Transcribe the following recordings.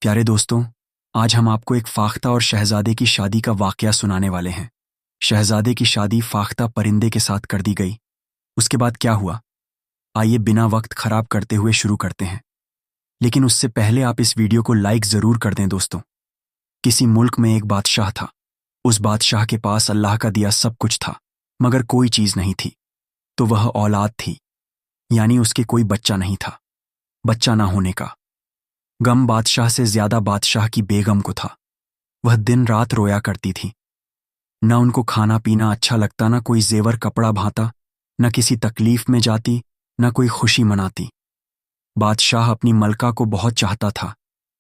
प्यारे दोस्तों, आज हम आपको एक फाख्ता और शहजादे की शादी का वाकया सुनाने वाले हैं। शहजादे की शादी फाख्ता परिंदे के साथ कर दी गई। उसके बाद क्या हुआ, आइए बिना वक्त खराब करते हुए शुरू करते हैं। लेकिन उससे पहले आप इस वीडियो को लाइक ज़रूर कर दें दोस्तों। किसी मुल्क में एक बादशाह था। उस बादशाह के पास अल्लाह का दिया सब कुछ था, मगर कोई चीज़ नहीं थी। तो वह औलाद थी, यानी उसके कोई बच्चा नहीं था। बच्चा ना होने का गम बादशाह से ज्यादा बादशाह की बेगम को था। वह दिन रात रोया करती थी। न उनको खाना पीना अच्छा लगता, न कोई जेवर कपड़ा भाता, न किसी तकलीफ में जाती, न कोई खुशी मनाती। बादशाह अपनी मलका को बहुत चाहता था।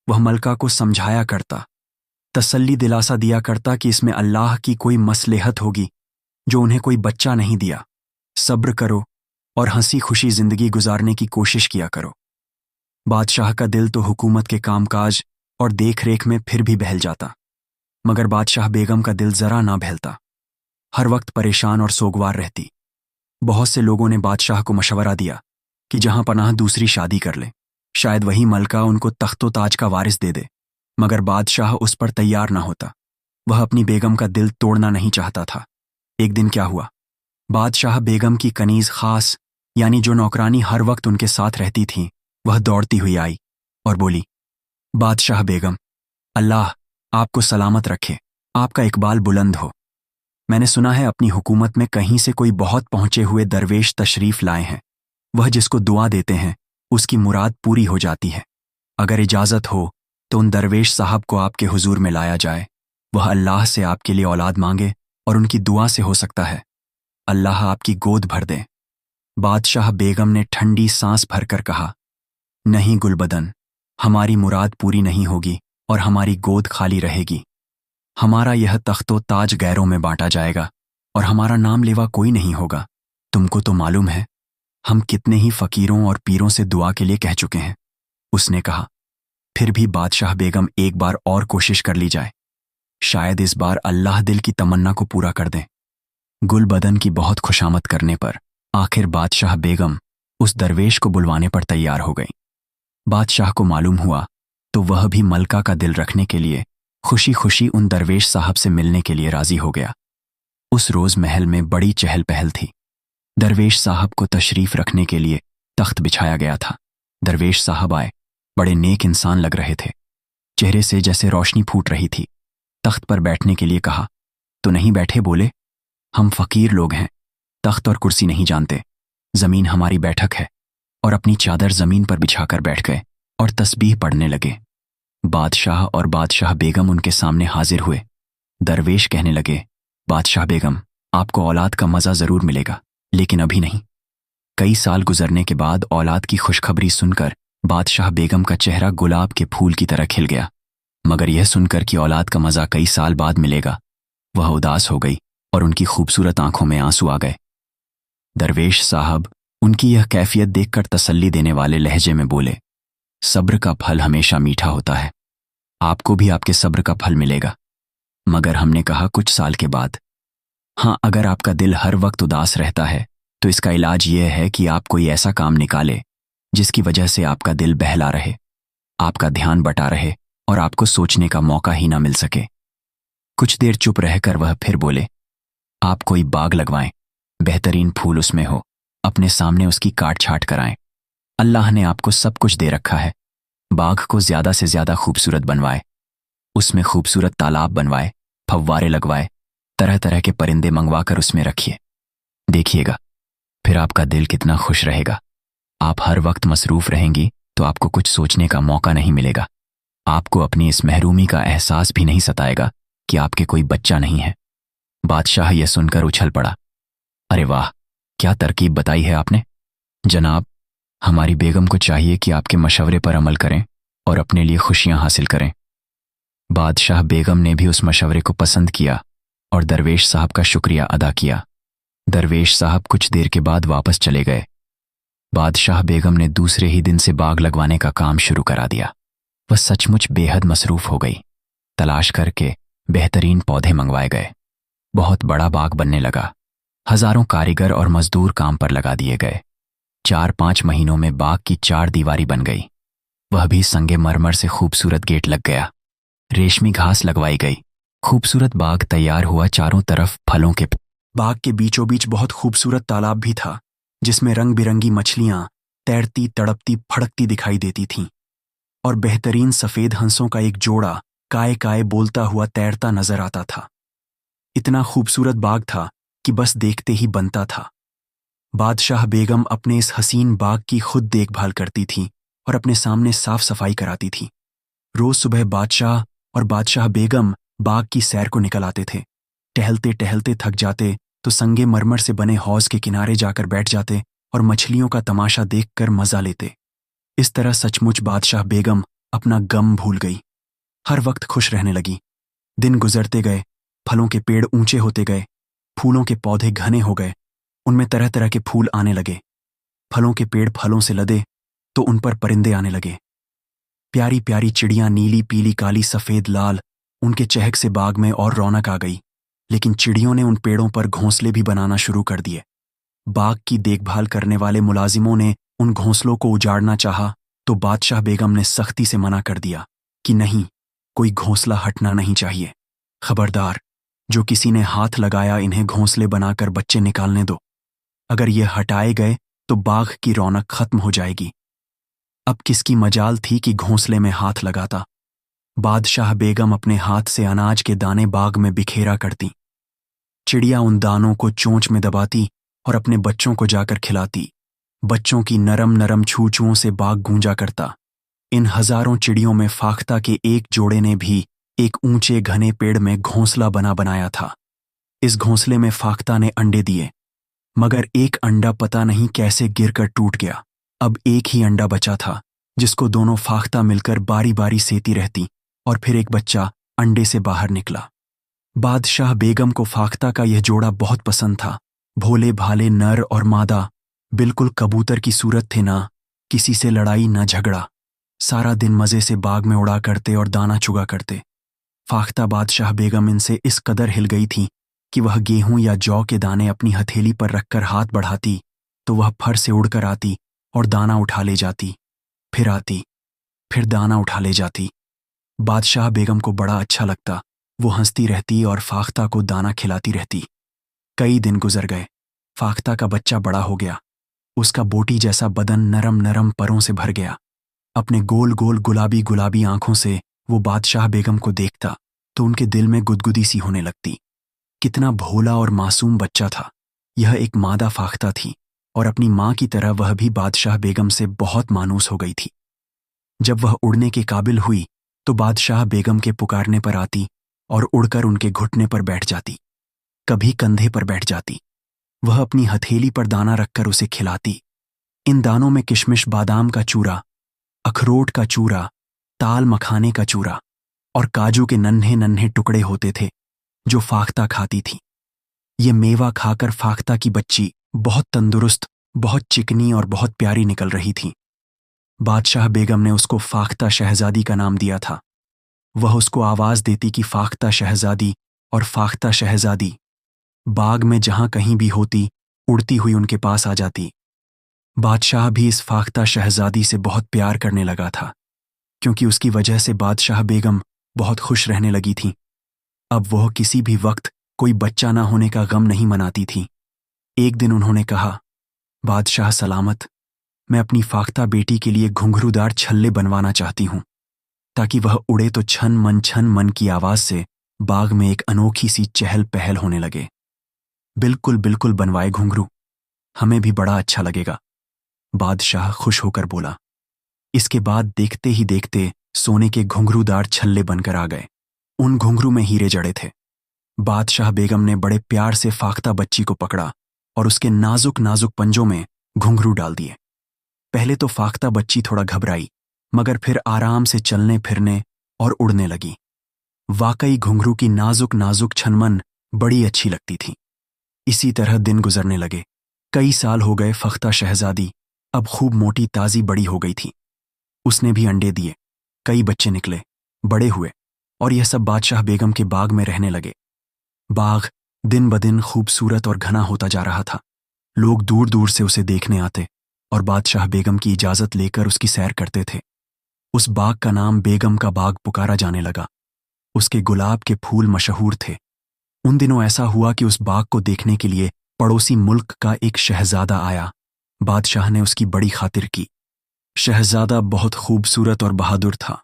वह मलका को समझाया करता, तसल्ली दिलासा दिया करता कि इसमें अल्लाह की कोई मसलेहत होगी जो उन्हें कोई बच्चा नहीं दिया। सब्र करो और हंसी खुशी जिंदगी गुजारने की कोशिश किया करो। बादशाह का दिल तो हुकूमत के कामकाज और देख रेख में फिर भी बहल जाता, मगर बादशाह बेगम का दिल जरा ना बहलता। हर वक्त परेशान और सोगवार रहती। बहुत से लोगों ने बादशाह को मशवरा दिया कि जहां पनाह दूसरी शादी कर ले, शायद वही मलका उनको तख्तो ताज का वारिस दे दे। मगर बादशाह उस पर तैयार ना होता। वह अपनी बेगम का दिल तोड़ना नहीं चाहता था। एक दिन क्या हुआ, बादशाह बेगम की कनीज खास, यानी जो नौकरानी हर वक्त उनके साथ रहती थी, वह दौड़ती हुई आई और बोली, बादशाह बेगम, अल्लाह आपको सलामत रखे, आपका इकबाल बुलंद हो। मैंने सुना है अपनी हुकूमत में कहीं से कोई बहुत पहुंचे हुए दरवेश तशरीफ लाए हैं। वह जिसको दुआ देते हैं उसकी मुराद पूरी हो जाती है। अगर इजाज़त हो तो उन दरवेश साहब को आपके हुजूर में लाया जाए। वह अल्लाह से आपके लिए औलाद मांगे और उनकी दुआ से हो सकता है अल्लाह आपकी गोद भर दे। बादशाह बेगम ने ठंडी सांस भरकर कहा, नहीं गुलबदन, हमारी मुराद पूरी नहीं होगी और हमारी गोद खाली रहेगी। हमारा यह तख्तो ताज गैरों में बांटा जाएगा और हमारा नाम लेवा कोई नहीं होगा। तुमको तो मालूम है हम कितने ही फकीरों और पीरों से दुआ के लिए कह चुके हैं। उसने कहा, फिर भी बादशाह बेगम एक बार और कोशिश कर ली जाए, शायद इस बार अल्लाह दिल की तमन्ना को पूरा कर दें। गुलबदन की बहुत खुशामद करने पर आखिर बादशाह बेगम उस दरवेश को बुलवाने पर तैयार हो गई। बादशाह को मालूम हुआ तो वह भी मलका का दिल रखने के लिए खुशी खुशी उन दरवेश साहब से मिलने के लिए राजी हो गया। उस रोज महल में बड़ी चहल पहल थी। दरवेश साहब को तशरीफ रखने के लिए तख्त बिछाया गया था। दरवेश साहब आए, बड़े नेक इंसान लग रहे थे। चेहरे से जैसे रोशनी फूट रही थी। तख्त पर बैठने के लिए कहा तो नहीं बैठे। बोले, हम फकीर लोग हैं, तख्त और कुर्सी नहीं जानते, जमीन हमारी बैठक है। और अपनी चादर जमीन पर बिछाकर बैठ गए और तस्बीह पढ़ने लगे। बादशाह और बादशाह बेगम उनके सामने हाजिर हुए। दरवेश कहने लगे, बादशाह बेगम, आपको औलाद का मजा जरूर मिलेगा, लेकिन अभी नहीं। कई साल गुजरने के बाद औलाद की खुशखबरी सुनकर बादशाह बेगम का चेहरा गुलाब के फूल की तरह खिल गया। मगर यह सुनकर कि औलाद का मजा कई साल बाद मिलेगा, वह उदास हो गई और उनकी खूबसूरत आंखों में आंसू आ गए। दरवेश साहब उनकी यह कैफियत देखकर तसल्ली देने वाले लहजे में बोले, सब्र का फल हमेशा मीठा होता है, आपको भी आपके सब्र का फल मिलेगा। मगर हमने कहा कुछ साल के बाद। हाँ, अगर आपका दिल हर वक्त उदास रहता है तो इसका इलाज यह है कि आप कोई ऐसा काम निकाले जिसकी वजह से आपका दिल बहला रहे, आपका ध्यान बटा रहे और आपको सोचने का मौका ही ना मिल सके। कुछ देर चुप रहकर वह फिर बोले, आप कोई बाग लगवाएं, बेहतरीन फूल उसमें हो, अपने सामने उसकी काट छाट कराएं। अल्लाह ने आपको सब कुछ दे रखा है, बाग को ज्यादा से ज्यादा खूबसूरत बनवाए, उसमें खूबसूरत तालाब बनवाए, फव्वारे लगवाए, तरह तरह के परिंदे मंगवाकर उसमें रखिए। देखिएगा फिर आपका दिल कितना खुश रहेगा। आप हर वक्त मसरूफ रहेंगी तो आपको कुछ सोचने का मौका नहीं मिलेगा। आपको अपनी इस महरूमी का एहसास भी नहीं सताएगा कि आपके कोई बच्चा नहीं है। बादशाह यह सुनकर उछल पड़ा, अरे वाह, क्या तरकीब बताई है आपने। जनाब, हमारी बेगम को चाहिए कि आपके मशवरे पर अमल करें और अपने लिए खुशियां हासिल करें। बादशाह बेगम ने भी उस मशवरे को पसंद किया और दरवेश साहब का शुक्रिया अदा किया। दरवेश साहब कुछ देर के बाद वापस चले गए। बादशाह बेगम ने दूसरे ही दिन से बाग लगवाने का काम शुरू करा दिया। वह सचमुच बेहद मसरूफ हो गई। तलाश करके बेहतरीन पौधे मंगवाए गए। बहुत बड़ा बाग बनने लगा। हजारों कारीगर और मजदूर काम पर लगा दिए गए। 4-5 महीनों में बाग की 4 दीवारी बन गई। वह भी संगमरमर से खूबसूरत गेट लग गया। रेशमी घास लगवाई गई। खूबसूरत बाग तैयार हुआ, चारों तरफ फलों के। बाग के बीचों बीच बहुत खूबसूरत तालाब भी था, जिसमें रंग बिरंगी मछलियां तैरती तड़पती फड़कती दिखाई देती थीं, और बेहतरीन सफेद हंसों का एक जोड़ा काय काय बोलता हुआ तैरता नजर आता था। इतना खूबसूरत बाग था कि बस देखते ही बनता था। बादशाह बेगम अपने इस हसीन बाग की खुद देखभाल करती थी और अपने सामने साफ सफाई कराती थी। रोज सुबह बादशाह और बादशाह बेगम बाग की सैर को निकल आते थे। टहलते टहलते थक जाते तो संगमरमर से बने हौज के किनारे जाकर बैठ जाते और मछलियों का तमाशा देखकर मजा लेते। इस तरह सचमुच बादशाह बेगम अपना गम भूल गई, हर वक्त खुश रहने लगी। दिन गुजरते गए, फलों के पेड़ ऊंचे होते गए, फूलों के पौधे घने हो गए, उनमें तरह तरह के फूल आने लगे। फलों के पेड़ फलों से लदे तो उन पर परिंदे आने लगे। प्यारी प्यारी चिड़ियां, नीली पीली काली सफेद लाल, उनके चहक से बाग में और रौनक आ गई। लेकिन चिड़ियों ने उन पेड़ों पर घोंसले भी बनाना शुरू कर दिए। बाग की देखभाल करने वाले मुलाजिमों ने उन घोंसलों को उजाड़ना चाहा तो बादशाह बेगम ने सख्ती से मना कर दिया कि नहीं, कोई घोंसला हटना नहीं चाहिए। खबरदार, जो किसी ने हाथ लगाया इन्हें घोंसले बनाकर बच्चे निकालने दो। अगर ये हटाए गए तो बाग की रौनक खत्म हो जाएगी। अब किसकी मजाल थी कि घोंसले में हाथ लगाता। बादशाह बेगम अपने हाथ से अनाज के दाने बाग में बिखेरा करती। चिड़िया उन दानों को चोंच में दबाती और अपने बच्चों को जाकर खिलाती। बच्चों की नरम नरम छूछुओं से बाग गूंजा करता। इन हजारों चिड़ियों में फाख्ता के एक जोड़े ने भी एक ऊंचे घने पेड़ में घोंसला बनाया था। इस घोंसले में फाख्ता ने अंडे दिए, मगर एक अंडा पता नहीं कैसे गिरकर टूट गया। अब एक ही अंडा बचा था, जिसको दोनों फाख्ता मिलकर बारी बारी सेती रहती, और फिर एक बच्चा अंडे से बाहर निकला। बादशाह बेगम को फाख्ता का यह जोड़ा बहुत पसंद था। भोले भाले नर और मादा, बिल्कुल कबूतर की सूरत थे, ना किसी से लड़ाई ना झगड़ा। सारा दिन मजे से बाग में उड़ा करते और दाना चुगा करते। फाख्ता बादशाह बेगम इनसे इस कदर हिल गई थी कि वह गेहूं या जौ के दाने अपनी हथेली पर रखकर हाथ बढ़ाती तो वह फर से उड़कर आती और दाना उठा ले जाती, फिर आती, फिर दाना उठा ले जाती। बादशाह बेगम को बड़ा अच्छा लगता। वो हंसती रहती और फाख्ता को दाना खिलाती रहती। कई दिन गुजर गए। फाख्ता का बच्चा बड़ा हो गया। उसका बोटी जैसा बदन नरम नरम परों से भर गया। अपने गोल गोल गुलाबी गुलाबी आंखों से वो बादशाह बेगम को देखता तो उनके दिल में गुदगुदी सी होने लगती। कितना भोला और मासूम बच्चा था। यह एक मादा फाख्ता थी और अपनी माँ की तरह वह भी बादशाह बेगम से बहुत मानूस हो गई थी। जब वह उड़ने के काबिल हुई तो बादशाह बेगम के पुकारने पर आती और उड़कर उनके घुटने पर बैठ जाती, कभी कंधे पर बैठ जाती। वह अपनी हथेली पर दाना रखकर उसे खिलाती। इन दानों में किशमिश बादाम का चूरा, अखरोट का चूरा, ताल मखाने का चूरा और काजू के नन्हे नन्हे टुकड़े होते थे जो फाख्ता खाती थी। ये मेवा खाकर फाख्ता की बच्ची बहुत तंदुरुस्त, बहुत चिकनी और बहुत प्यारी निकल रही थी। बादशाह बेगम ने उसको फाख्ता शहजादी का नाम दिया था। वह उसको आवाज देती कि फाख्ता शहजादी, और फाख्ता शहजादी बाग में जहां कहीं भी होती उड़ती हुई उनके पास आ जाती। बादशाह भी इस फाख्ता शहजादी से बहुत प्यार करने लगा था, क्योंकि उसकी वजह से बादशाह बेगम बहुत खुश रहने लगी थी। अब वह किसी भी वक्त कोई बच्चा ना होने का गम नहीं मनाती थी। एक दिन उन्होंने कहा, बादशाह सलामत, मैं अपनी फाख्ता बेटी के लिए घुंघरूदार छल्ले बनवाना चाहती हूं, ताकि वह उड़े तो छन मन की आवाज से बाग में एक अनोखी सी चहल पहल होने लगे। बिल्कुल बिल्कुल बनवाए घुंघरू, हमें भी बड़ा अच्छा लगेगा, बादशाह खुश होकर बोला। इसके बाद देखते ही देखते सोने के घुंघरूदार छल्ले बनकर आ गए। उन घुंघरू में हीरे जड़े थे। बादशाह बेगम ने बड़े प्यार से फाख्ता बच्ची को पकड़ा और उसके नाजुक नाजुक पंजों में घुंघरू डाल दिए। पहले तो फाख्ता बच्ची थोड़ा घबराई, मगर फिर आराम से चलने फिरने और उड़ने लगी। वाकई घुंघरू की नाजुक नाजुक छनमन बड़ी अच्छी लगती थी। इसी तरह दिन गुजरने लगे। कई साल हो गए। फाख्ता शहजादी अब खूब मोटी ताजी बड़ी हो गई थी। उसने भी अंडे दिए, कई बच्चे निकले, बड़े हुए, और यह सब बादशाह बेगम के बाग में रहने लगे। बाग दिन ब दिन खूबसूरत और घना होता जा रहा था। लोग दूर दूर से उसे देखने आते और बादशाह बेगम की इजाजत लेकर उसकी सैर करते थे। उस बाग का नाम बेगम का बाग पुकारा जाने लगा। उसके गुलाब के फूल मशहूर थे। उन दिनों ऐसा हुआ कि उस बाग को देखने के लिए पड़ोसी मुल्क का एक शहजादा आया। बादशाह ने उसकी बड़ी खातिर की। शहजादा बहुत खूबसूरत और बहादुर था।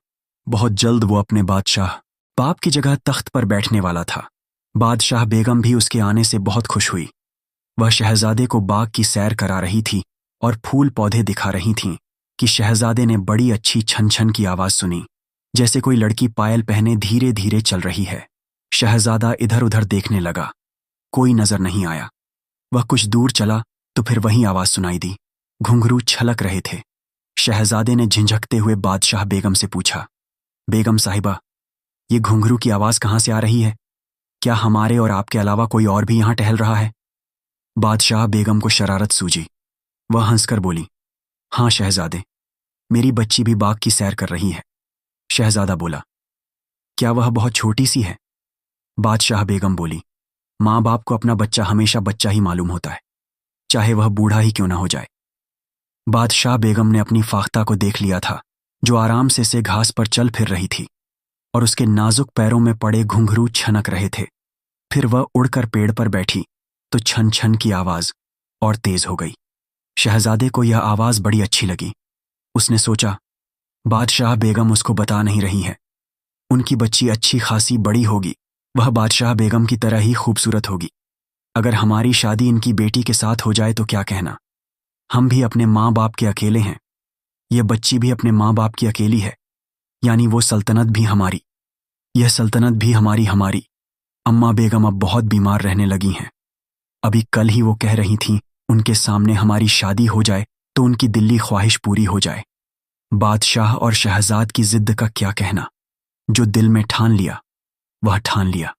बहुत जल्द वो अपने बादशाह बाप की जगह तख्त पर बैठने वाला था। बादशाह बेगम भी उसके आने से बहुत खुश हुई। वह शहजादे को बाग की सैर करा रही थी और फूल पौधे दिखा रही थीं कि शहजादे ने बड़ी अच्छी छन छन की आवाज़ सुनी, जैसे कोई लड़की पायल पहने धीरे धीरे चल रही है। शहजादा इधर उधर देखने लगा, कोई नजर नहीं आया। वह कुछ दूर चला तो फिर वही आवाज़ सुनाई दी। घुंघरू छलक रहे थे। शहजादे ने झिझकते हुए बादशाह बेगम से पूछा, बेगम साहिबा, ये घुंघरू की आवाज़ कहाँ से आ रही है? क्या हमारे और आपके अलावा कोई और भी यहाँ टहल रहा है? बादशाह बेगम को शरारत सूझी। वह हंसकर बोली, हाँ शहजादे, मेरी बच्ची भी बाग की सैर कर रही है। शहजादा बोला, क्या वह बहुत छोटी सी है? बादशाह बेगम बोली, माँ बाप को अपना बच्चा हमेशा बच्चा ही मालूम होता है, चाहे वह बूढ़ा ही क्यों ना हो जाए। बादशाह बेगम ने अपनी फाख्ता को देख लिया था, जो आराम से घास पर चल फिर रही थी और उसके नाजुक पैरों में पड़े घुंघरू छनक रहे थे। फिर वह उड़कर पेड़ पर बैठी तो छन छन की आवाज़ और तेज हो गई। शहजादे को यह आवाज़ बड़ी अच्छी लगी। उसने सोचा, बादशाह बेगम उसको बता नहीं रही है। उनकी बच्ची अच्छी खासी बड़ी होगी, वह बादशाह बेगम की तरह ही खूबसूरत होगी। अगर हमारी शादी इनकी बेटी के साथ हो जाए तो क्या कहना। हम भी अपने माँ बाप के अकेले हैं, यह बच्ची भी अपने माँ बाप की अकेली है, यानी वो सल्तनत भी हमारी, यह सल्तनत भी हमारी। अम्मा बेगम अब बहुत बीमार रहने लगी हैं। अभी कल ही वो कह रही थीं उनके सामने हमारी शादी हो जाए तो उनकी दिल्ली ख्वाहिश पूरी हो जाए। बादशाह और शहजाद की जिद्द का क्या कहना। जो दिल में ठान लिया वह ठान लिया।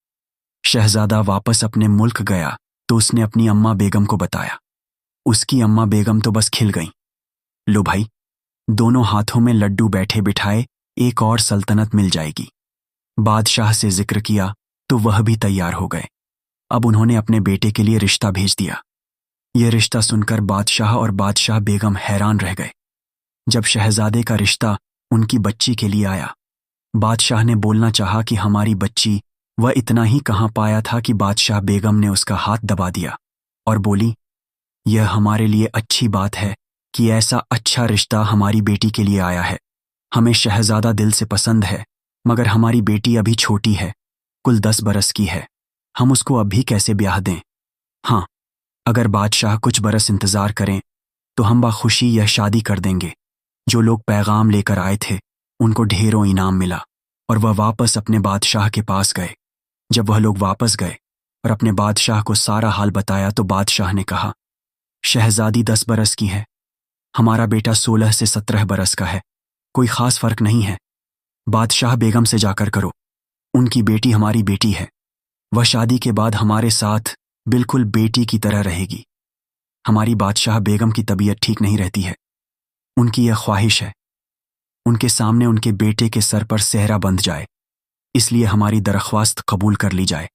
शहजादा वापस अपने मुल्क गया तो उसने अपनी अम्मा बेगम को बताया। उसकी अम्मा बेगम तो बस खिल गईं। लो भाई, दोनों हाथों में लड्डू बैठे बिठाए एक और सल्तनत मिल जाएगी। बादशाह से जिक्र किया तो वह भी तैयार हो गए। अब उन्होंने अपने बेटे के लिए रिश्ता भेज दिया। यह रिश्ता सुनकर बादशाह और बादशाह बेगम हैरान रह गए। जब शहजादे का रिश्ता उनकी बच्ची के लिए आया, बादशाह ने बोलना चाहा कि हमारी बच्ची, वह इतना ही कहाँ पाया था कि बादशाह बेगम ने उसका हाथ दबा दिया और बोली, यह हमारे लिए अच्छी बात है कि ऐसा अच्छा रिश्ता हमारी बेटी के लिए आया है। हमें शहजादा दिल से पसंद है, मगर हमारी बेटी अभी छोटी है, कुल 10 बरस की है। हम उसको अभी कैसे ब्याह दें? हाँ, अगर बादशाह कुछ बरस इंतज़ार करें तो हम बाखुशी यह शादी कर देंगे। जो लोग पैगाम लेकर आए थे उनको ढेरों इनाम मिला और वह वापस अपने बादशाह के पास गए। जब वह लोग वापस गए और अपने बादशाह को सारा हाल बताया तो बादशाह ने कहा, शहजादी 10 बरस की है, हमारा बेटा 16 से 17 बरस का है, कोई ख़ास फ़र्क नहीं है। बादशाह बेगम से जाकर करो, उनकी बेटी हमारी बेटी है, वह शादी के बाद हमारे साथ बिल्कुल बेटी की तरह रहेगी। हमारी बादशाह बेगम की तबीयत ठीक नहीं रहती है, उनकी यह ख्वाहिश है उनके सामने उनके बेटे के सर पर सेहरा बंध जाए, इसलिए हमारी दरख्वास्त कबूल कर ली जाए।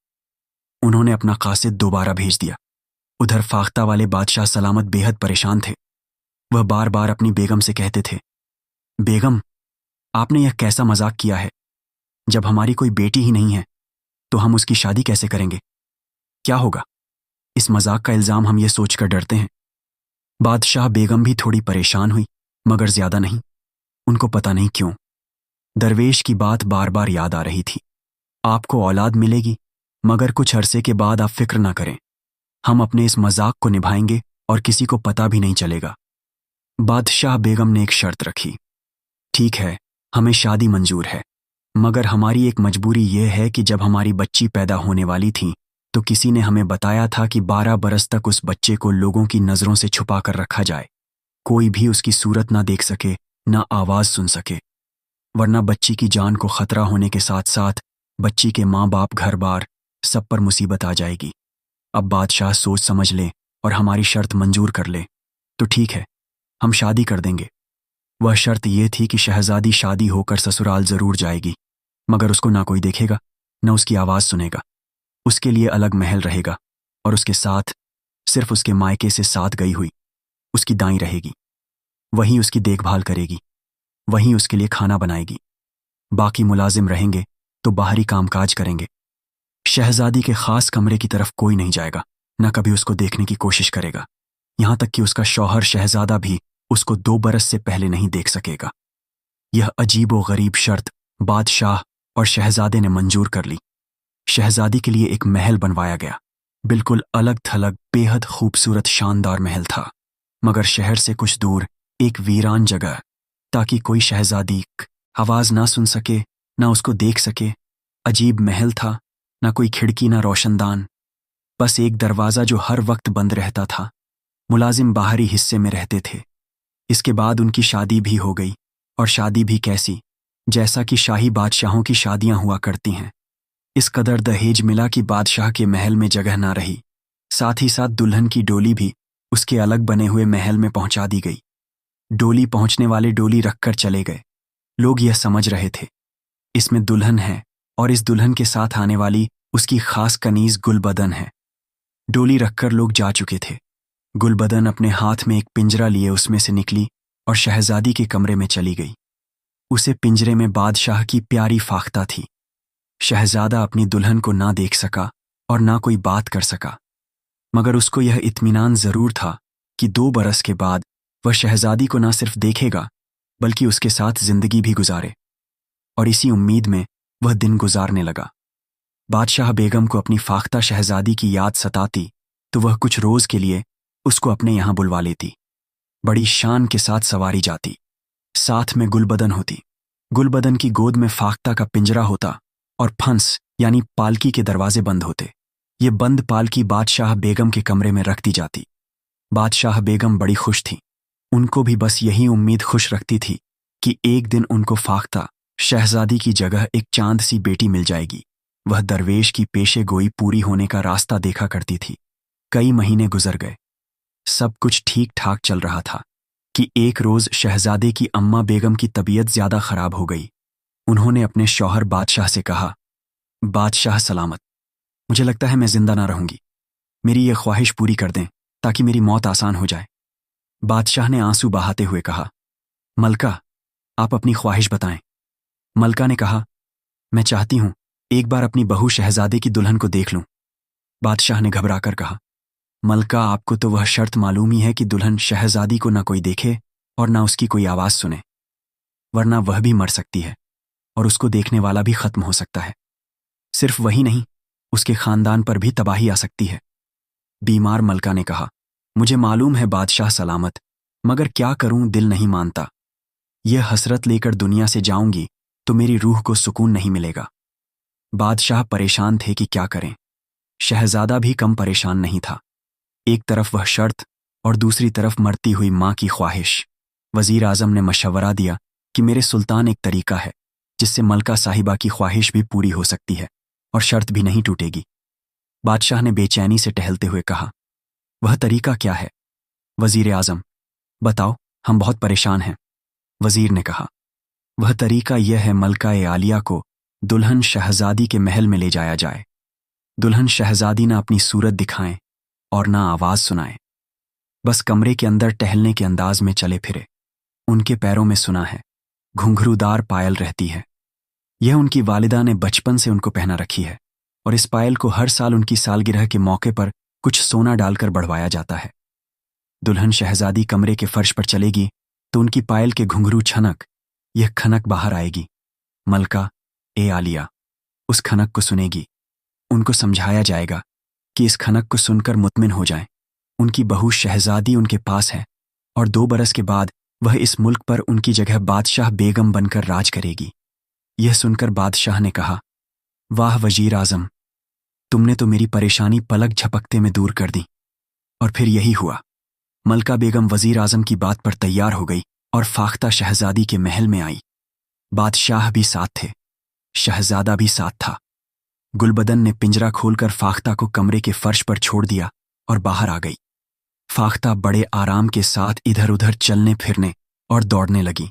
उन्होंने अपना कासिद दोबारा भेज दिया। उधर फाख्ता वाले बादशाह सलामत बेहद परेशान थे। वह बार बार अपनी बेगम से कहते थे, बेगम, आपने यह कैसा मजाक किया है? जब हमारी कोई बेटी ही नहीं है तो हम उसकी शादी कैसे करेंगे? क्या होगा? इस मजाक का इल्ज़ाम हम ये सोचकर डरते हैं। बादशाह बेगम भी थोड़ी परेशान हुई, मगर ज्यादा नहीं। उनको पता नहीं क्यों दरवेश की बात बार बार याद आ रही थी। आपको औलाद मिलेगी, मगर कुछ अरसे के बाद आप फिक्र ना करें, हम अपने इस मजाक को निभाएंगे और किसी को पता भी नहीं चलेगा। बादशाह बेगम ने एक शर्त रखी, ठीक है, हमें शादी मंजूर है, मगर हमारी एक मजबूरी यह है कि जब हमारी बच्ची पैदा होने वाली थी तो किसी ने हमें बताया था कि 12 बरस तक उस बच्चे को लोगों की नज़रों से छुपा कर रखा जाए, कोई भी उसकी सूरत ना देख सके, ना आवाज़ सुन सके, वरना बच्ची की जान को खतरा होने के साथ साथ बच्ची के माँ बाप, घर बार सब पर मुसीबत आ जाएगी। अब बादशाह सोच समझ ले और हमारी शर्त मंजूर कर ले तो ठीक है, हम शादी कर देंगे। वह शर्त यह थी कि शहजादी शादी होकर ससुराल ज़रूर जाएगी, मगर उसको ना कोई देखेगा, न उसकी आवाज़ सुनेगा। उसके लिए अलग महल रहेगा और उसके साथ सिर्फ उसके मायके से साथ गई हुई उसकी दाई रहेगी, वही उसकी देखभाल करेगी। वहीं उसके लिए खाना बनाएगी। बाकी मुलाजिम रहेंगे तो बाहरी कामकाज करेंगे। शहजादी के खास कमरे की तरफ कोई नहीं जाएगा, न कभी उसको देखने की कोशिश करेगा। यहां तक कि उसका शौहर शहजादा भी उसको 2 बरस से पहले नहीं देख सकेगा। यह अजीब व गरीब शर्त बादशाह और शहजादे ने मंजूर कर ली। शहजादी के लिए एक महल बनवाया गया। बिल्कुल अलग थलग बेहद खूबसूरत शानदार महल था, मगर शहर से कुछ दूर एक वीरान जगह, ताकि कोई शहजादी आवाज ना सुन सके, ना उसको देख सके। अजीब महल था, ना कोई खिड़की ना रोशनदान, बस एक दरवाज़ा जो हर वक्त बंद रहता था। मुलाजिम बाहरी हिस्से में रहते थे। इसके बाद उनकी शादी भी हो गई, और शादी भी कैसी, जैसा कि शाही बादशाहों की शादियां हुआ करती हैं। इस कदर दहेज मिला कि बादशाह के महल में जगह ना रही। साथ ही साथ दुल्हन की डोली भी उसके अलग बने हुए महल में पहुंचा दी गई। डोली पहुंचने वाले डोली रखकर चले गए। लोग यह समझ रहे थे इसमें दुल्हन है, और इस दुल्हन के साथ आने वाली उसकी खास कनीज गुलबदन है। डोली रखकर लोग जा चुके थे। गुलबदन अपने हाथ में एक पिंजरा लिए उसमें से निकली और शहजादी के कमरे में चली गई। उसे पिंजरे में बादशाह की प्यारी फाख्ता थी। शहजादा अपनी दुल्हन को ना देख सका और ना कोई बात कर सका, मगर उसको यह इत्मीनान जरूर था कि 2 बरस के बाद वह शहजादी को ना सिर्फ देखेगा, बल्कि उसके साथ जिंदगी भी गुजारे। और इसी उम्मीद में वह दिन गुजारने लगा। बादशाह बेगम को अपनी फाख्ता शहजादी की याद सताती तो वह कुछ रोज के लिए उसको अपने यहां बुलवा लेती। बड़ी शान के साथ सवारी जाती, साथ में गुलबदन होती। गुलबदन की गोद में फाख्ता का पिंजरा होता और फंस यानी पालकी के दरवाजे बंद होते। ये बंद पालकी बादशाह बेगम के कमरे में रख दी जाती। बादशाह बेगम बड़ी खुश थी। उनको भी बस यही उम्मीद खुश रखती थी कि एक दिन उनको फाख्ता शहजादी की जगह एक चांद सी बेटी मिल जाएगी। वह दरवेश की पेशे गोई पूरी होने का रास्ता देखा करती थी। कई महीने गुजर गए। सब कुछ ठीक ठाक चल रहा था कि एक रोज शहजादे की अम्मा बेगम की तबीयत ज्यादा खराब हो गई। उन्होंने अपने शौहर बादशाह से कहा, बादशाह सलामत, मुझे लगता है मैं जिंदा ना रहूंगी। मेरी यह ख्वाहिश पूरी कर दें ताकि मेरी मौत आसान हो जाए। बादशाह ने आंसू बहाते हुए कहा, मलका, आप अपनी ख्वाहिश बताएं। मलका ने कहा, मैं चाहती हूं एक बार अपनी बहू शहजादे की दुल्हन को देख लूं। बादशाह ने घबराकर कहा, मलका, आपको तो वह शर्त मालूम ही है कि दुल्हन शहजादी को ना कोई देखे और ना उसकी कोई आवाज सुने, वरना वह भी मर सकती है और उसको देखने वाला भी खत्म हो सकता है। सिर्फ वही नहीं, उसके खानदान पर भी तबाही आ सकती है। बीमार मलका ने कहा, मुझे मालूम है बादशाह सलामत, मगर क्या करूं, दिल नहीं मानता। यह हसरत लेकर दुनिया से जाऊंगी तो मेरी रूह को सुकून नहीं मिलेगा। बादशाह परेशान थे कि क्या करें। शहजादा भी कम परेशान नहीं था। एक तरफ वह शर्त और दूसरी तरफ मरती हुई मां की ख्वाहिश। वजीर आजम ने मशवरा दिया कि मेरे सुल्तान एक तरीका है जिससे मलका साहिबा की ख्वाहिश भी पूरी हो सकती है और शर्त भी नहीं टूटेगी। बादशाह ने बेचैनी से टहलते हुए कहा, वह तरीका क्या है? वजीर आजम, बताओ, हम बहुत परेशान हैं। वजीर ने कहा, वह तरीका यह है, मलका ए आलिया को दुल्हन शहजादी के महल में ले जाया जाए। दुल्हन शहजादी ना अपनी सूरत दिखाएं और ना आवाज सुनाएं, बस कमरे के अंदर टहलने के अंदाज में चले फिरे। उनके पैरों में सुना है घुंघरूदार पायल रहती है। यह उनकी वालिदा ने बचपन से उनको पहना रखी है और इस पायल को हर साल उनकी सालगिरह के मौके पर कुछ सोना डालकर बढ़वाया जाता है। दुल्हन शहजादी कमरे के फर्श पर चलेगी तो उनकी पायल के घुंघरू छनक, यह खनक बाहर आएगी। मलका ए आलिया उस खनक को सुनेगी। उनको समझाया जाएगा कि इस खनक को सुनकर मुतमिन हो जाएं। उनकी बहू शहजादी उनके पास है और 2 बरस के बाद वह इस मुल्क पर उनकी जगह बादशाह बेगम बनकर राज करेगी। यह सुनकर बादशाह ने कहा, वाह वजीर आजम, तुमने तो मेरी परेशानी पलक झपकते में दूर कर दी। और फिर यही हुआ। मलका बेगम वजीर आजम की बात पर तैयार हो गई और फाख्ता शहजादी के महल में आई। बादशाह भी साथ थे, शहजादा भी साथ था। गुलबदन ने पिंजरा खोलकर फाख्ता को कमरे के फर्श पर छोड़ दिया और बाहर आ गई। फाख्ता बड़े आराम के साथ इधर उधर चलने फिरने और दौड़ने लगी।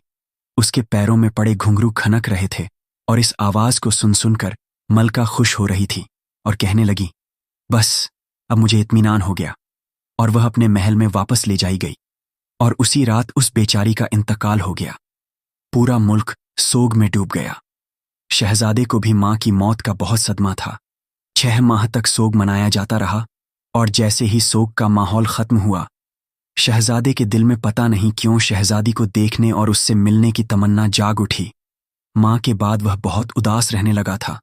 उसके पैरों में पड़े घुंघरू खनक रहे थे और इस आवाज को सुन सुनकर मलका खुश हो रही थी और कहने लगी, बस अब मुझे इत्मीनान हो गया। और वह अपने महल में वापस ले जाई गई और उसी रात उस बेचारी का इंतकाल हो गया। पूरा मुल्क सोग में डूब गया। शहजादे को भी मां की मौत का बहुत सदमा था। 6 माह तक सोग मनाया जाता रहा और जैसे ही सोग का माहौल खत्म हुआ, शहजादे के दिल में पता नहीं क्यों शहजादी को देखने और उससे मिलने की तमन्ना जाग उठी। मां के बाद वह बहुत उदास रहने लगा था।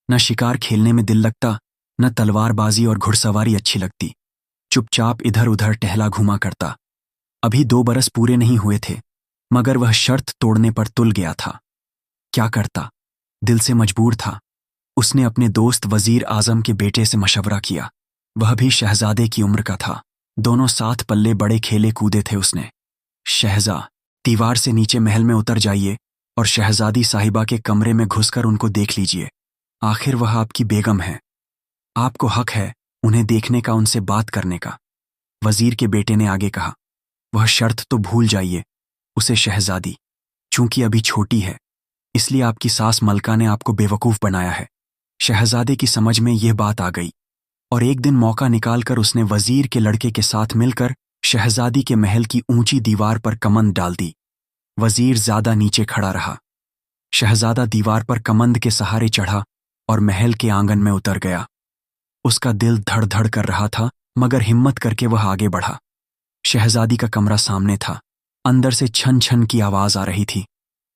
न शिकार खेलने में दिल लगता, न तलवारबाजी और घुड़सवारी अच्छी लगती। चुपचाप इधर उधर टहला घूमा करता। अभी 2 बरस पूरे नहीं हुए थे, मगर वह शर्त तोड़ने पर तुल गया था। क्या करता, दिल से मजबूर था। उसने अपने दोस्त वजीर आजम के बेटे से मशवरा किया। वह भी शहजादे की उम्र का था। दोनों साथ पल्ले बड़े खेले कूदे थे। उसने, शहजा, दीवार से नीचे महल में उतर जाइए और शहजादी साहिबा के कमरे में घुसकर उनको देख लीजिए। आखिर वह आपकी बेगम है, आपको हक है उन्हें देखने का, उनसे बात करने का। वजीर के बेटे ने आगे कहा, वह शर्त तो भूल जाइए। उसे शहजादी चूंकि अभी छोटी है, इसलिए आपकी सास मलका ने आपको बेवकूफ़ बनाया है। शहजादे की समझ में यह बात आ गई और एक दिन मौका निकालकर उसने वजीर के लड़के के साथ मिलकर शहजादी के महल की ऊंची दीवार पर कमंद डाल दी। वजीर ज्यादा नीचे खड़ा रहा। शहजादा दीवार पर कमंद के सहारे चढ़ा और महल के आंगन में उतर गया। उसका दिल धड़ धड़ कर रहा था, मगर हिम्मत करके वह आगे बढ़ा। शहजादी का कमरा सामने था। अंदर से छन छन की आवाज आ रही थी।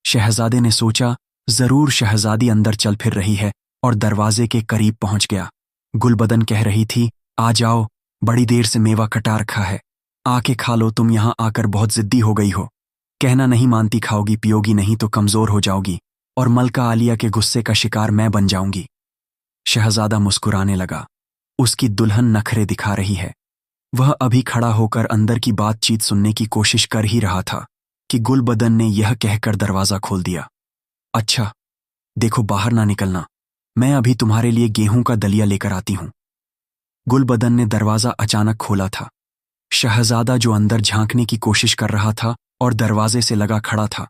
शहजादे ने सोचा, जरूर शहजादी अंदर चल फिर रही है, और दरवाजे के करीब पहुंच गया। गुलबदन कह रही थी, आ जाओ, बड़ी देर से मेवा कटा रखा है, आके खा लो। तुम यहां आकर बहुत जिद्दी हो गई हो। कहना नहीं मानती, खाओगी पियोगी नहीं तो कमजोर हो जाओगी और मलका आलिया के गुस्से का शिकार मैं बन जाऊंगी। शहजादा मुस्कुराने लगा। उसकी दुल्हन नखरे दिखा रही है। वह अभी खड़ा होकर अंदर की बातचीत सुनने की कोशिश कर ही रहा था कि गुलबदन ने यह कहकर दरवाजा खोल दिया, अच्छा देखो, बाहर ना निकलना, मैं अभी तुम्हारे लिए गेहूं का दलिया लेकर आती हूं। गुलबदन ने दरवाजा अचानक खोला था। शहजादा जो अंदर झांकने की कोशिश कर रहा था और दरवाजे से लगा खड़ा था,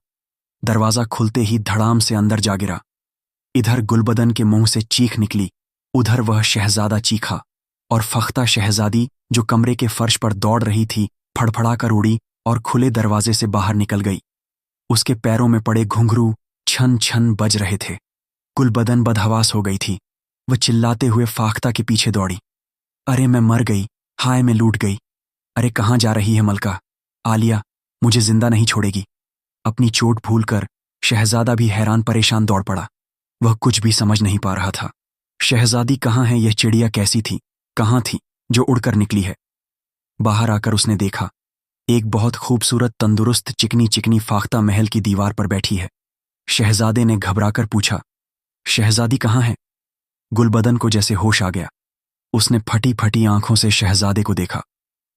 दरवाजा खुलते ही धड़ाम से अंदर जा गिरा। इधर गुलबदन के मुंह से चीख निकली, उधर वह शहजादा चीखा और फख्ता शहजादी जो कमरे के फर्श पर दौड़ रही थी, फड़फड़ा कर उड़ी और खुले दरवाजे से बाहर निकल गई। उसके पैरों में पड़े घुंघरू छन छन बज रहे थे। गुलबदन बदहवास हो गई थी। वह चिल्लाते हुए फाख्ता के पीछे दौड़ी। अरे मैं मर गई, हाय मैं लूट गई। अरे कहाँ जा रही है मलका? आलिया मुझे जिंदा नहीं छोड़ेगी। अपनी चोट भूलकर शहजादा भी हैरान परेशान दौड़ पड़ा। वह कुछ भी समझ नहीं पा रहा था। शहजादी कहाँ है? यह चिड़िया कैसी थी, कहाँ थी जो उड़कर निकली है? बाहर आकर उसने देखा, एक बहुत खूबसूरत तंदुरुस्त चिकनी चिकनी फाख्ता महल की दीवार पर बैठी है। शहजादे ने घबराकर पूछा, शहजादी कहाँ है? गुलबदन को जैसे होश आ गया। उसने फटी फटी आंखों से शहजादे को देखा।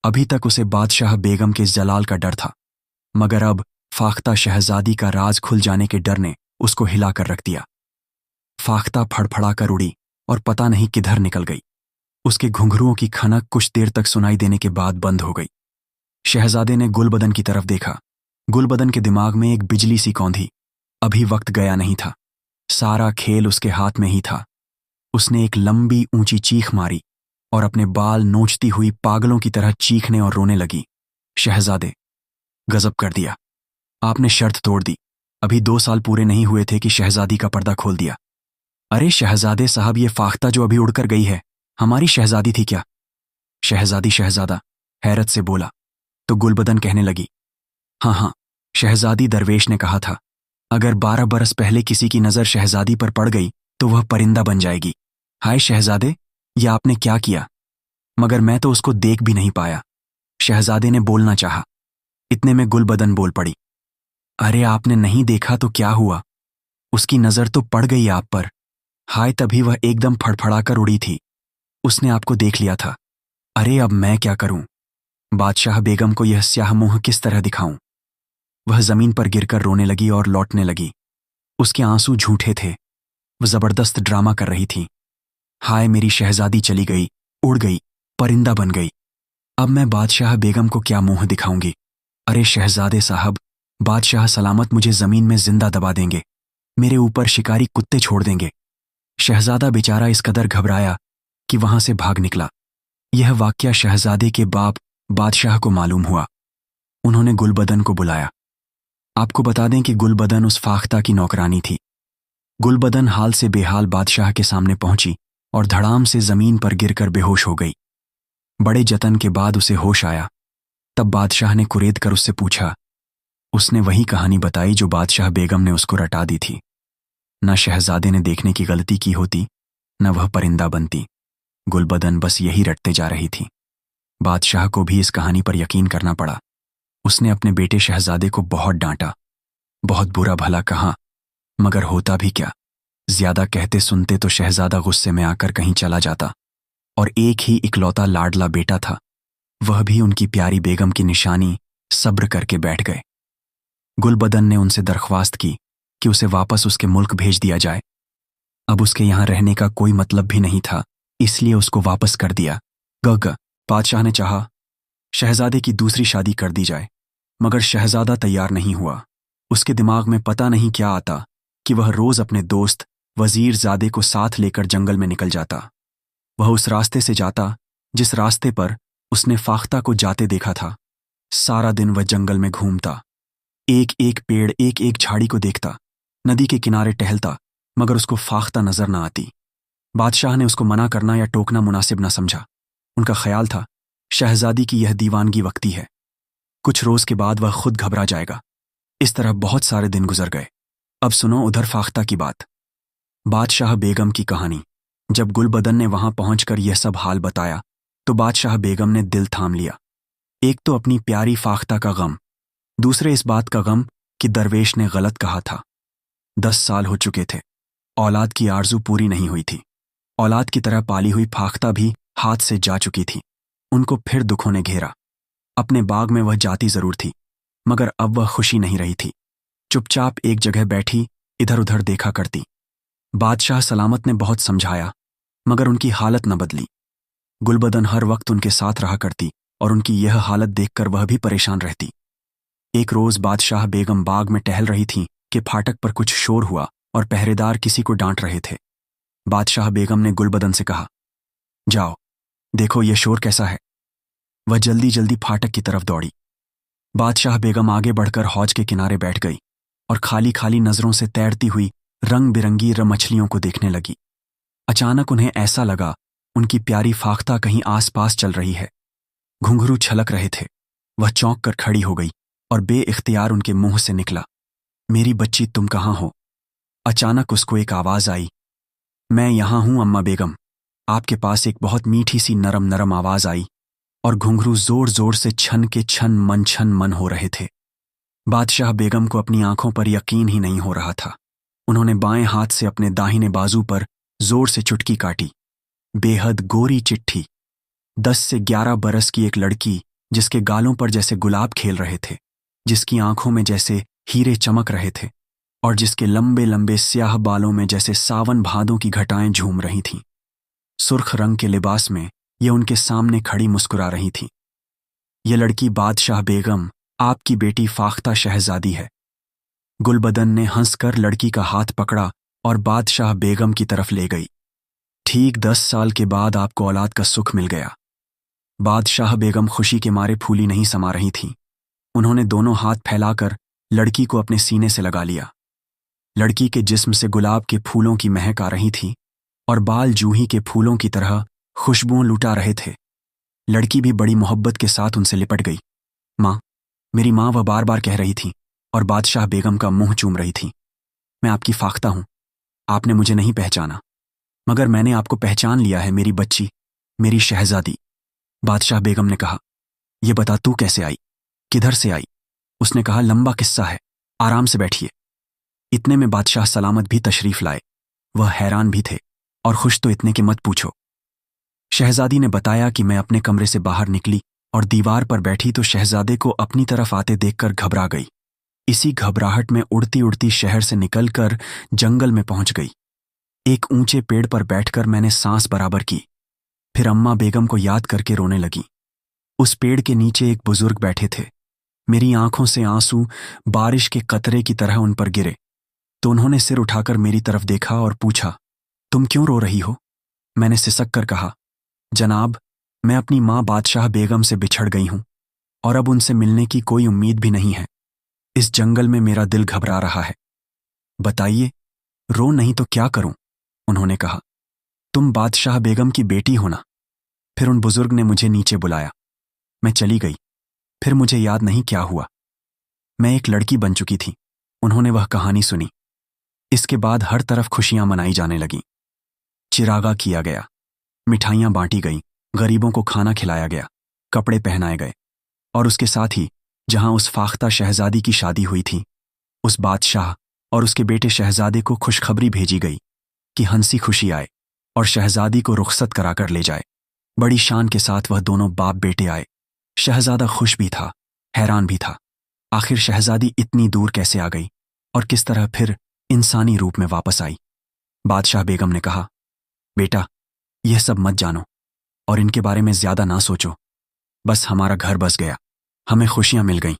अभी तक उसे बादशाह बेगम के जलाल का डर था, मगर अब फाख्ता शहजादी का राज खुल जाने के डर ने उसको हिलाकर रख दिया। फाख्ता फड़फड़ाकर उड़ी और पता नहीं किधर निकल गई। उसके घुंघरुओं की खनक कुछ देर तक सुनाई देने के बाद बंद हो गई। शहजादे ने गुलबदन की तरफ देखा। गुलबदन के दिमाग में एक बिजली सी कौंधी। अभी वक्त गया नहीं था, सारा खेल उसके हाथ में ही था। उसने एक लंबी ऊंची चीख मारी और अपने बाल नोचती हुई पागलों की तरह चीखने और रोने लगी। शहजादे, गजब कर दिया, आपने शर्त तोड़ दी। अभी 2 साल पूरे नहीं हुए थे कि शहजादी का पर्दा खोल दिया। अरे शहजादे साहब, ये फाख्ता जो अभी उड़कर गई है हमारी शहजादी थी क्या? शहजादी शहजादा हैरत से बोला तो गुलबदन कहने लगी, हाँ हाँ, शहजादी दरवेश ने कहा था, अगर 12 बरस पहले किसी की नजर शहजादी पर पड़ गई तो वह परिंदा बन जाएगी। हाय शहजादे, यह आपने क्या किया? मगर मैं तो उसको देख भी नहीं पाया। शहजादे ने बोलना चाहा, इतने में गुलबदन बोल पड़ी, अरे आपने नहीं देखा तो क्या हुआ, उसकी नजर तो पड़ गई आप पर। हाय, तभी वह एकदम फड़फड़ाकर उड़ी थी, उसने आपको देख लिया था। अरे अब मैं क्या करूं? बादशाह बेगम को यह स्याह मुंह किस तरह दिखाऊं? वह जमीन पर गिरकर रोने लगी और लौटने लगी। उसके आंसू झूठे थे। वह जबरदस्त ड्रामा कर रही थी। हाय, मेरी शहजादी चली गई, उड़ गई, परिंदा बन गई। अब मैं बादशाह बेगम को क्या मुंह दिखाऊंगी? अरे शहजादे साहब, बादशाह सलामत मुझे जमीन में जिंदा दबा देंगे, मेरे ऊपर शिकारी कुत्ते छोड़ देंगे। शहजादा बेचारा इस कदर घबराया कि वहां से भाग निकला। यह वाकया शहजादे के बाप बादशाह को मालूम हुआ। उन्होंने गुलबदन को बुलाया। आपको बता दें कि गुलबदन उस फाख्ता की नौकरानी थी। गुलबदन हाल से बेहाल बादशाह के सामने पहुंची और धड़ाम से जमीन पर गिरकर बेहोश हो गई। बड़े जतन के बाद उसे होश आया। तब बादशाह ने कुरेद कर उससे पूछा। उसने वही कहानी बताई जो बादशाह बेगम ने उसको रटा दी थी। न शहजादे ने देखने की गलती की होती, न वह परिंदा बनती। गुलबदन बस यही रटते जा रही थी। बादशाह को भी इस कहानी पर यकीन करना पड़ा। उसने अपने बेटे शहजादे को बहुत डांटा, बहुत बुरा भला कहा, मगर होता भी क्या। ज्यादा कहते सुनते तो शहजादा गुस्से में आकर कहीं चला जाता। और एक ही इकलौता लाडला बेटा था, वह भी उनकी प्यारी बेगम की निशानी सब्र करके बैठ गए। गुलबदन ने उनसे दरख्वास्त की कि उसे वापस उसके मुल्क भेज दिया जाए। अब उसके यहाँ रहने का कोई मतलब भी नहीं था, इसलिए उसको वापस कर दिया। बादशाह ने चाहा शहजादे की दूसरी शादी कर दी जाए, मगर शहजादा तैयार नहीं हुआ। उसके दिमाग में पता नहीं क्या आता कि वह रोज अपने दोस्त वजीरजादे को साथ लेकर जंगल में निकल जाता। वह उस रास्ते से जाता जिस रास्ते पर उसने फाख्ता को जाते देखा था। सारा दिन वह जंगल में घूमता, एक एक पेड़, एक एक झाड़ी को देखता, नदी के किनारे टहलता, मगर उसको फाख्ता नजर न आती। बादशाह ने उसको मना करना या टोकना मुनासिब न समझा। उनका ख्याल था शहजादी की यह दीवानगी वक्ती है, कुछ रोज के बाद वह खुद घबरा जाएगा। इस तरह बहुत सारे दिन गुजर गए। अब सुनो उधर फाख्ता की बात। बादशाह बेगम की कहानी। जब गुलबदन ने वहां पहुंचकर यह सब हाल बताया तो बादशाह बेगम ने दिल थाम लिया। एक तो अपनी प्यारी फाख्ता का गम, दूसरे इस बात का गम कि दरवेश ने गलत कहा था। 10 साल हो चुके थे, औलाद की आरजू पूरी नहीं हुई थी। औलाद की तरह पाली हुई फाख्ता भी हाथ से जा चुकी थी। उनको फिर दुखों ने घेरा। अपने बाग में वह जाती जरूर थी, मगर अब वह खुशी नहीं रही थी। चुपचाप एक जगह बैठी इधर उधर देखा करती। बादशाह सलामत ने बहुत समझाया, मगर उनकी हालत न बदली। गुलबदन हर वक्त उनके साथ रहा करती और उनकी यह हालत देखकर वह भी परेशान रहती। एक रोज बादशाह बेगम बाग में टहल रही थीं कि फाटक पर कुछ शोर हुआ और पहरेदार किसी को डांट रहे थे। बादशाह बेगम ने गुलबदन से कहा, जाओ देखो यह शोर कैसा है। वह जल्दी जल्दी फाटक की तरफ दौड़ी। बादशाह बेगम आगे बढ़कर हौज के किनारे बैठ गई और खाली खाली नजरों से तैरती हुई रंग बिरंगी मछलियों को देखने लगी। अचानक उन्हें ऐसा लगा उनकी प्यारी फाख्ता कहीं आसपास चल रही है। घुंघरू छलक रहे थे। वह चौंक कर खड़ी हो गई और बेइख्तियार उनके मुंह से निकला, मेरी बच्ची तुम कहाँ हो। अचानक उसको एक आवाज आई, मैं यहां हूं अम्मा बेगम। आपके पास एक बहुत मीठी सी नरम नरम आवाज आई और घुंघरू जोर जोर से छन के छन मन हो रहे थे। बादशाह बेगम को अपनी आंखों पर यकीन ही नहीं हो रहा था। उन्होंने बाएं हाथ से अपने दाहिने बाजू पर जोर से चुटकी काटी। बेहद गोरी चिट्ठी, 10 से 11 बरस की एक लड़की जिसके गालों पर जैसे गुलाब खेल रहे थे, जिसकी आंखों में जैसे हीरे चमक रहे थे और जिसके लंबे लंबे स्याह बालों में जैसे सावन भादों की घटाएं झूम रही थीं। सुर्ख रंग के लिबास में यह उनके सामने खड़ी मुस्कुरा रही थी। यह लड़की बादशाह बेगम, आपकी बेटी फाख्ता शहजादी है। गुलबदन ने हंसकर लड़की का हाथ पकड़ा और बादशाह बेगम की तरफ ले गई। ठीक 10 साल के बाद आपको औलाद का सुख मिल गया। बादशाह बेगम खुशी के मारे फूली नहीं समा रही थीं। उन्होंने दोनों हाथ फैलाकर लड़की को अपने सीने से लगा लिया। लड़की के जिस्म से गुलाब के फूलों की महक आ रही थी और बाल जूही के फूलों की तरह खुशबुओं लुटा रहे थे। लड़की भी बड़ी मोहब्बत के साथ उनसे लिपट गई। माँ, मेरी माँ, वह बार बार कह रही थी और बादशाह बेगम का मुंह चूम रही थी। मैं आपकी फाख्ता हूं। आपने मुझे नहीं पहचाना, मगर मैंने आपको पहचान लिया है, मेरी बच्ची, मेरी शहजादी। बादशाह बेगम ने कहा, यह बता तू कैसे आई, किधर से आई। उसने कहा, लंबा किस्सा है, आराम से बैठिए। इतने में बादशाह सलामत भी तशरीफ लाए। वह हैरान भी थे और खुश तो इतने के मत पूछो। शहजादी ने बताया कि मैं अपने कमरे से बाहर निकली और दीवार पर बैठी तो शहजादे को अपनी तरफ आते देखकर घबरा गई। इसी घबराहट में उड़ती उड़ती शहर से निकलकर जंगल में पहुंच गई। एक ऊंचे पेड़ पर बैठकर मैंने सांस बराबर की, फिर अम्मा बेगम को याद करके रोने लगी। उस पेड़ के नीचे एक बुजुर्ग बैठे थे। मेरी आंखों से आंसू बारिश के कतरे की तरह उन पर गिरे तो उन्होंने सिर उठाकर मेरी तरफ देखा और पूछा, तुम क्यों रो रही हो। मैंने सिसक कर कहा, जनाब, मैं अपनी माँ बादशाह बेगम से बिछड़ गई हूं और अब उनसे मिलने की कोई उम्मीद भी नहीं है। इस जंगल में मेरा दिल घबरा रहा है। बताइए, रो नहीं तो क्या करूं? उन्होंने कहा। तुम बादशाह बेगम की बेटी हो ना? फिर उन बुजुर्ग ने मुझे नीचे बुलाया। मैं चली गई। फिर मुझे याद नहीं क्या हुआ। मैं एक लड़की बन चुकी थी। उन्होंने वह कहानी सुनी। इसके बाद हर तरफ खुशियां मनाई जाने लगीं। चिरागा किया गया, मिठाइयां बांटी गईं, गरीबों को खाना खिलाया गया, कपड़े पहनाए गए। और उसके साथ ही जहां उस फाख्ता शहजादी की शादी हुई थी, उस बादशाह और उसके बेटे शहजादे को खुशखबरी भेजी गई कि हंसी खुशी आए और शहजादी को रुखसत कराकर ले जाए। बड़ी शान के साथ वह दोनों बाप बेटे आए। शहजादा खुश भी था, हैरान भी था। आखिर शहजादी इतनी दूर कैसे आ गई और किस तरह फिर इंसानी रूप में वापस आई? बादशाह बेगम ने कहा, बेटा, यह सब मत जानो और इनके बारे में ज्यादा ना सोचो। बस हमारा घर बस गया, हमें खुशियां मिल गईं।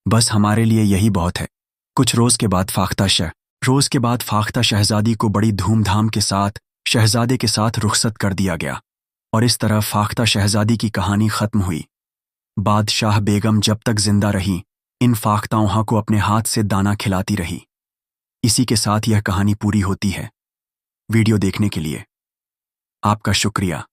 बस हमारे लिए यही बहुत है। कुछ रोज के बाद फाख्ता शहजादी को बड़ी धूमधाम के साथ शहजादे के साथ रुखसत कर दिया गया और इस तरह फाख्ता शहजादी की कहानी खत्म हुई। बादशाह बेगम जब तक जिंदा रही, इन फाख्ताओं को अपने हाथ से दाना खिलाती रही। इसी के साथ यह कहानी पूरी होती है। वीडियो देखने के लिए आपका शुक्रिया।